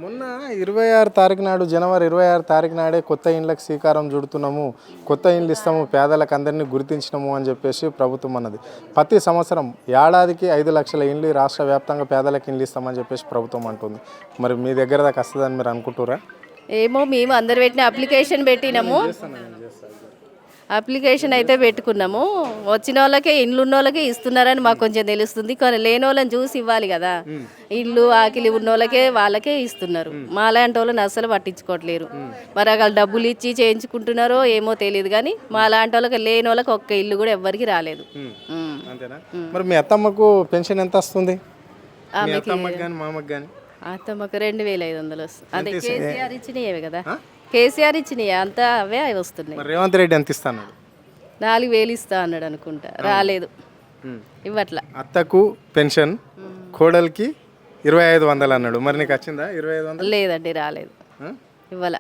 మొన్న 26 తారీఖు నాడు జనవరి 26 తారీఖు నాడే కొత్త ఇండ్లకు శ్రీకారం చుడుతున్నాము, కొత్త ఇండ్లు ఇస్తాము, పేదలకు అందరినీ గుర్తించినాము అని చెప్పేసి ప్రభుత్వం అన్నది. ప్రతి సంవత్సరం ఏడాదికి 5 లక్షల ఇండ్లు రాష్ట్ర వ్యాప్తంగా పేదలకు ఇండ్లు ఇస్తామని చెప్పేసి ప్రభుత్వం అంటుంది. మరి మీ దగ్గర దాకా వస్తుందని మీరు అనుకుంటురా? ఏమో మేము అందరు పెట్టిన అప్లికేషన్ పెట్టినాము. అప్లికేషన్ అయితే పెట్టుకున్నాము. వచ్చిన వాళ్ళకే ఇండ్లు ఉన్న వాళ్ళకే ఇస్తున్నారని మాకు కొంచెం తెలుస్తుంది. కానీ లేని వాళ్ళని చూసి ఇవ్వాలి కదా. ఇల్లు ఆకిలి ఉన్న వాళ్ళకే ఇస్తున్నారు. మా లాంటి వాళ్ళని అస్సలు పట్టించుకోవట్లేరు. మరి అక్కడ డబ్బులు ఇచ్చి చేయించుకుంటున్నారో ఏమో తెలియదు. కానీ మా లాంటి వాళ్ళకి లేని వాళ్ళకి ఒక్క ఇల్లు కూడా ఎవ్వరికి రాలేదు. మరి మీ అత్తమ్మకు పెన్షన్ ఎంత వస్తుంది? అత్తమ్మకు 2500 వస్తుంది. అదే కేసీఆర్ ఇచ్చినవే కదా. కేసీఆర్ ఇచ్చినాయి అంతా అవే వస్తున్నాయి. రేవంత్ రెడ్డి ఎంత ఇస్తాను? 4000 ఇస్తా అన్నాడు అనుకుంటా, రాలేదు. ఇవ్వట్లా. అత్తకు పెన్షన్, కోడలికి 2500 అన్నాడు. మరి నీకు వచ్చిందా 2500? లేదండి, రాలేదు, ఇవ్వాల.